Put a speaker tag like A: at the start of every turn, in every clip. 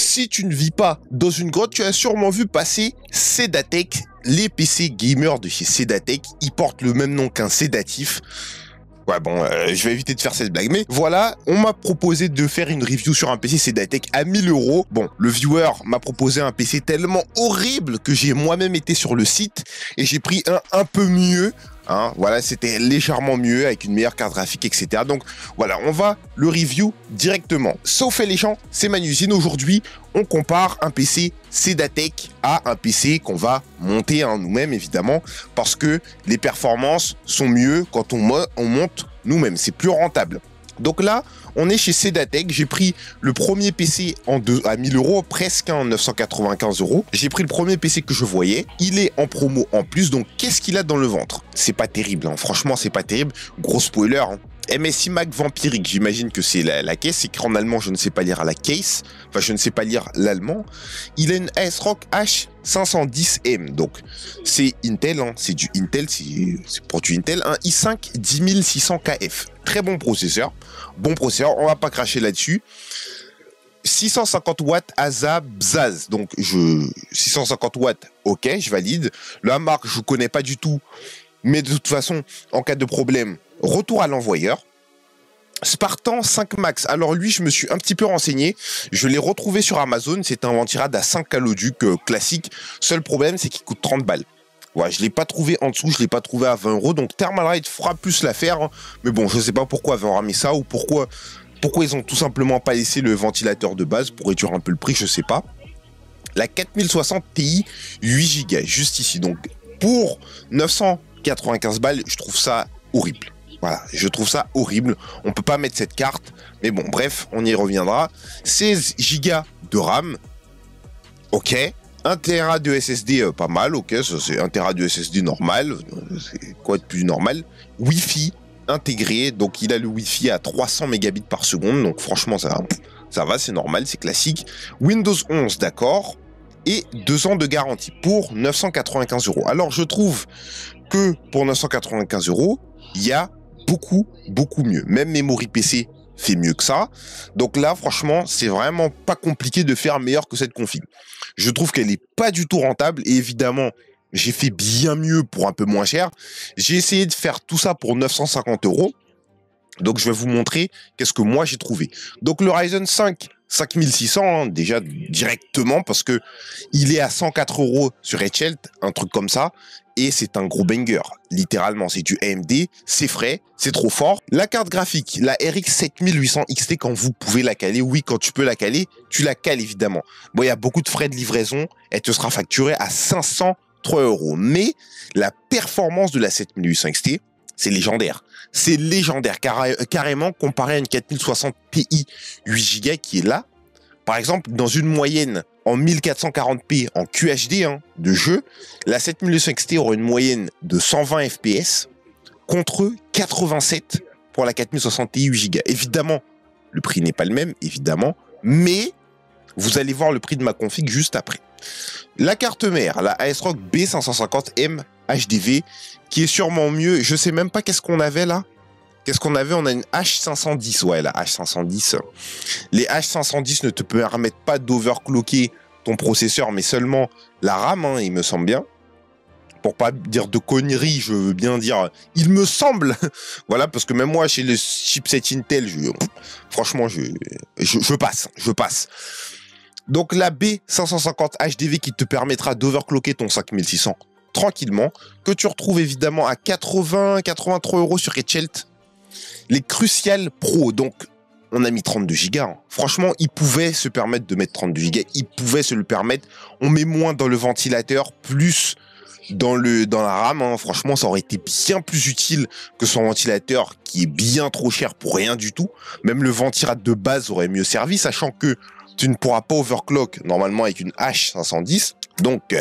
A: Si tu ne vis pas dans une grotte, tu as sûrement vu passer Sedatech. Les PC gamers de chez Sedatech, ils portent le même nom qu'un sédatif. Ouais bon, je vais éviter de faire cette blague. Mais voilà, on m'a proposé de faire une review sur un PC Sedatech à 1000 €. Bon, le viewer m'a proposé un PC tellement horrible que j'ai moi-même été sur le site et j'ai pris un peu mieux. Hein, voilà, c'était légèrement mieux avec une meilleure carte graphique, etc. Donc voilà, on va le review directement. Sauf fait les gens, c'est Manusine. Aujourd'hui, on compare un PC Sedatech à un PC qu'on va monter nous-mêmes, évidemment, parce que les performances sont mieux quand on monte nous-mêmes. C'est plus rentable. Donc là, on est chez Sedatech. J'ai pris le premier PC à 1000 €, presque 995 €. J'ai pris le premier PC que je voyais. Il est en promo en plus. Donc, qu'est-ce qu'il a dans le ventre? C'est pas terrible. Hein. Franchement, c'est pas terrible. Gros spoiler. Hein. MSI Mac Vampirique, j'imagine que c'est la case. C'est écrit en allemand, je ne sais pas lire la case. Enfin, je ne sais pas lire l'allemand. Il a une ASRock H510M. Donc, c'est Intel. Hein. C'est du Intel. C'est pour du Intel. Un i5 10600KF. Très bon processeur. Bon processeur. On va pas cracher là-dessus. 650 watts ASA Bzaz. Donc, 650 watts, ok, je valide. La marque, je connais pas du tout. Mais de toute façon, en cas de problème, retour à l'envoyeur. Spartan 5 Max. Alors lui, je me suis un petit peu renseigné. Je l'ai retrouvé sur Amazon. C'est un ventirad à 5 caloduc classique. Seul problème, c'est qu'il coûte 30 balles. Ouais, je l'ai pas trouvé en dessous, je l'ai pas trouvé à 20 €. Donc Thermalright fera plus l'affaire. Hein. Mais bon, je sais pas pourquoi ils ont ramené ça ou pourquoi ils ont tout simplement pas laissé le ventilateur de base pour réduire un peu le prix, je sais pas. La 4060 Ti 8 Go, juste ici. Donc pour 995 balles, je trouve ça horrible. Voilà, je trouve ça horrible. On peut pas mettre cette carte. Mais bon, bref, on y reviendra. 16 Go de RAM. Ok. 1 Tera de SSD, pas mal. Ok, ça c'est 1 Tera de SSD normal. C'est quoi de plus normal? Wi-Fi intégré. Donc il a le Wi-Fi à 300 mégabits par seconde. Donc franchement, ça va, c'est normal, c'est classique. Windows 11, d'accord. Et 2 ans de garantie pour 995 €. Alors je trouve que pour 995 €, il y a beaucoup mieux. Même Memory PC fait mieux que ça. Donc là, franchement, c'est vraiment pas compliqué de faire meilleur que cette config. Je trouve qu'elle est pas du tout rentable. Et évidemment, j'ai fait bien mieux pour un peu moins cher. J'ai essayé de faire tout ça pour 950 €. Donc je vais vous montrer qu'est-ce que moi j'ai trouvé. Donc le Ryzen 5 5600, hein, déjà directement, parce que il est à 104 € sur Etchelt, un truc comme ça, et c'est un gros banger. Littéralement, c'est du AMD, c'est frais, c'est trop fort. La carte graphique, la RX 7800 XT, quand vous pouvez la caler, oui, quand tu peux la caler, tu la cales évidemment. Bon, il y a beaucoup de frais de livraison, elle te sera facturée à 503 €. Mais la performance de la 7800 XT, c'est légendaire. C'est légendaire, carrément comparé à une 4060 Ti 8 Go qui est là. Par exemple, dans une moyenne en 1440p en QHD de jeu, la 7800 XT aura une moyenne de 120 FPS contre 87 pour la 4060 Ti 8 Go. Évidemment, le prix n'est pas le même, évidemment, mais vous allez voir le prix de ma config juste après. La carte mère, la ASRock B550M HDV, qui est sûrement mieux. Je sais même pas qu'est-ce qu'on avait là. Qu'est-ce qu'on avait? On a une H510. Ouais, la H510. Les H510 ne te permettent pas d'overclocker ton processeur, mais seulement la RAM, hein, il me semble bien. Pour pas dire de conneries, je veux bien dire, il me semble. Voilà, parce que même moi, chez le chipset Intel, franchement, je passe. Donc la B550 HDV qui te permettra d'overclocker ton 5600 tranquillement, que tu retrouves évidemment à 83 € sur Etchelt. Les Crucial Pro, donc on a mis 32 Go. Hein. Franchement, ils pouvaient se permettre de mettre 32 Go, ils pouvaient se le permettre. On met moins dans le ventilateur, plus dans la RAM. Hein. Franchement, ça aurait été bien plus utile que son ventilateur qui est bien trop cher pour rien du tout. Même le ventilateur de base aurait mieux servi, sachant que tu ne pourras pas overclock normalement avec une H510. Donc,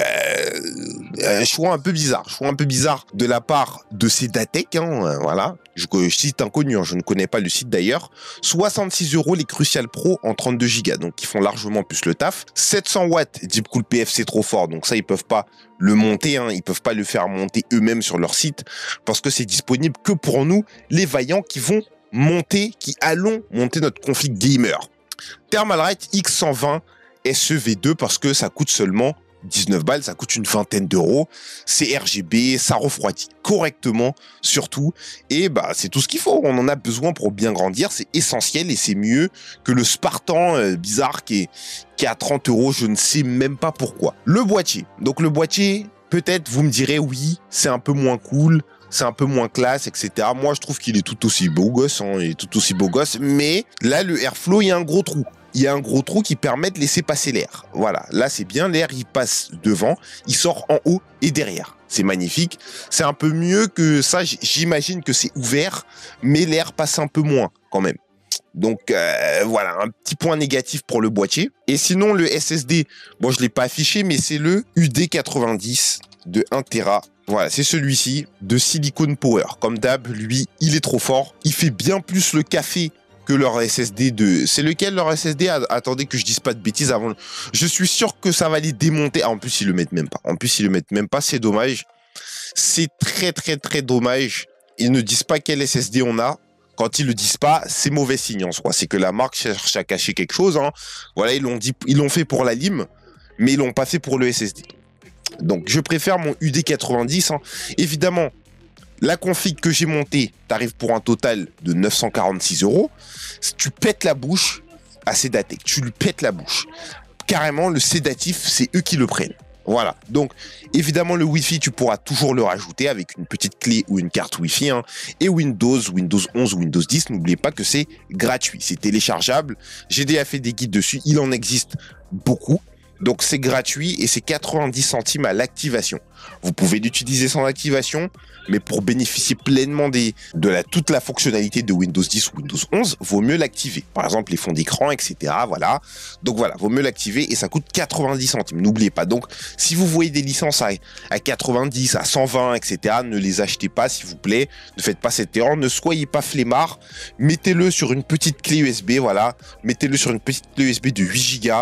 A: choix un peu bizarre de la part de Sedatech, hein, voilà. Je cite inconnu, hein, je ne connais pas le site d'ailleurs. 66 € les Crucial Pro en 32 Go, donc ils font largement plus le taf. 700 watts Deepcool PF, c'est trop fort, donc ça ils peuvent pas le monter, hein, ils peuvent pas le faire monter eux-mêmes sur leur site, parce que c'est disponible que pour nous, les vaillants qui allons monter notre config gamer. Thermalright X120 SEV2 parce que ça coûte seulement 19 balles, ça coûte une vingtaine d'euros. C'est RGB, ça refroidit correctement surtout. Et bah c'est tout ce qu'il faut. On en a besoin pour bien grandir. C'est essentiel et c'est mieux que le Spartan bizarre qui est à 30 euros. Je ne sais même pas pourquoi. Le boîtier. Donc le boîtier, peut-être vous me direz oui, c'est un peu moins cool. C'est un peu moins classe, etc. Moi, je trouve qu'il est tout aussi beau gosse, hein, il est tout aussi beau gosse. Mais là, le Airflow, il y a un gros trou. Il y a un gros trou qui permet de laisser passer l'air. Voilà, là, c'est bien. L'air, il passe devant, il sort en haut et derrière. C'est magnifique. C'est un peu mieux que ça. J'imagine que c'est ouvert, mais l'air passe un peu moins quand même. Donc voilà, un petit point négatif pour le boîtier. Et sinon, le SSD, bon, je ne l'ai pas affiché, mais c'est le UD90 de 1 Tera. Voilà, c'est celui-ci de Silicon Power. Comme d'hab, lui, il est trop fort. Il fait bien plus le café que leur SSD de... C'est lequel leur SSD? Attendez que je dise pas de bêtises avant. Je suis sûr que ça va les démonter. Ah, en plus, ils le mettent même pas. En plus, ils le mettent même pas. C'est dommage. C'est très, très, très dommage. Ils ne disent pas quel SSD on a. Quand ils le disent pas, c'est mauvais signe en soi. C'est que la marque cherche à cacher quelque chose, hein. Voilà, ils l'ont fait pour la lime, mais ils l'ont pas fait pour le SSD. Donc, je préfère mon UD90. Hein. Évidemment, la config que j'ai montée t'arrive pour un total de 946 euros. Tu pètes la bouche à Sedatech. Tu lui pètes la bouche. Carrément, le sédatif, c'est eux qui le prennent. Voilà. Donc, évidemment, le Wi-Fi, tu pourras toujours le rajouter avec une petite clé ou une carte Wi-Fi. Hein. Et Windows 11 ou Windows 10, n'oubliez pas que c'est gratuit. C'est téléchargeable. J'ai déjà fait des guides dessus. Il en existe beaucoup. Donc c'est gratuit et c'est 90 centimes à l'activation. Vous pouvez l'utiliser sans activation, mais pour bénéficier pleinement de toute la fonctionnalité de Windows 10 ou Windows 11, vaut mieux l'activer. Par exemple, les fonds d'écran, etc. Voilà. Donc voilà, vaut mieux l'activer et ça coûte 90 centimes. N'oubliez pas. Donc, si vous voyez des licences à 90, à 120, etc., ne les achetez pas, s'il vous plaît. Ne faites pas cette erreur. Ne soyez pas flemmard. Mettez-le sur une petite clé USB, voilà. Mettez-le sur une petite clé USB de 8 Go.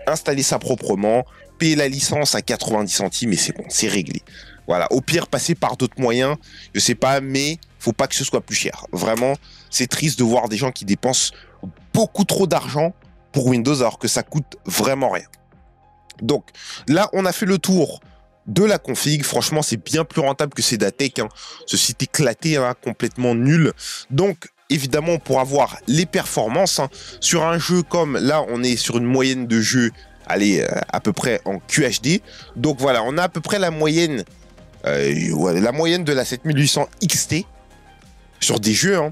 A: Installez ça proprement. Payez la licence à 90 centimes et c'est bon, c'est réglé. Voilà, au pire, passez par d'autres moyens, je sais pas, mais faut pas que ce soit plus cher. Vraiment, c'est triste de voir des gens qui dépensent beaucoup trop d'argent pour Windows alors que ça coûte vraiment rien. Donc, là, on a fait le tour de la config. Franchement, c'est bien plus rentable que Sedatech. Hein. Ce site éclaté, hein, complètement nul. Donc, évidemment, on pourra voir les performances. Hein. Sur un jeu comme là, on est sur une moyenne de jeu, allez, à peu près en QHD. Donc voilà, on a à peu près la moyenne de la 7800 XT sur des jeux. Hein.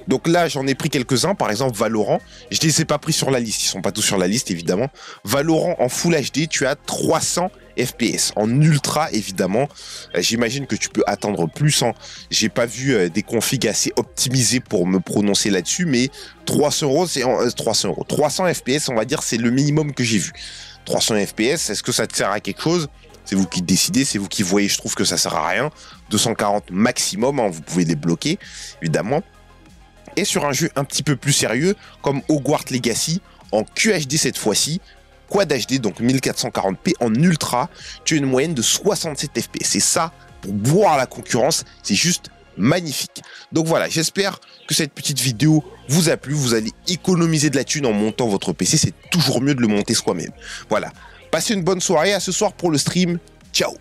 A: Donc là, j'en ai pris quelques-uns, par exemple Valorant. Je ne les ai pas pris sur la liste, ils sont pas tous sur la liste, évidemment. Valorant en Full HD, tu as 300 FPS. En ultra, évidemment, j'imagine que tu peux attendre plus. Hein. J'ai pas vu des configs assez optimisés pour me prononcer là-dessus, mais 300 euros, c'est 300 euros. 300 FPS, on va dire, c'est le minimum que j'ai vu. 300 FPS, est-ce que ça te sert à quelque chose? C'est vous qui décidez, c'est vous qui voyez, je trouve que ça sert à rien. 240 maximum, hein, vous pouvez les bloquer, évidemment. Et sur un jeu un petit peu plus sérieux, comme Hogwarts Legacy, en QHD cette fois-ci, Quad HD, donc 1440p en ultra, tu as une moyenne de 67 FPS. C'est ça, pour boire la concurrence, c'est juste magnifique. Donc voilà, j'espère que cette petite vidéo vous a plu. Vous allez économiser de la thune en montant votre PC. C'est toujours mieux de le monter soi-même. Voilà, passez une bonne soirée. À ce soir pour le stream. Ciao.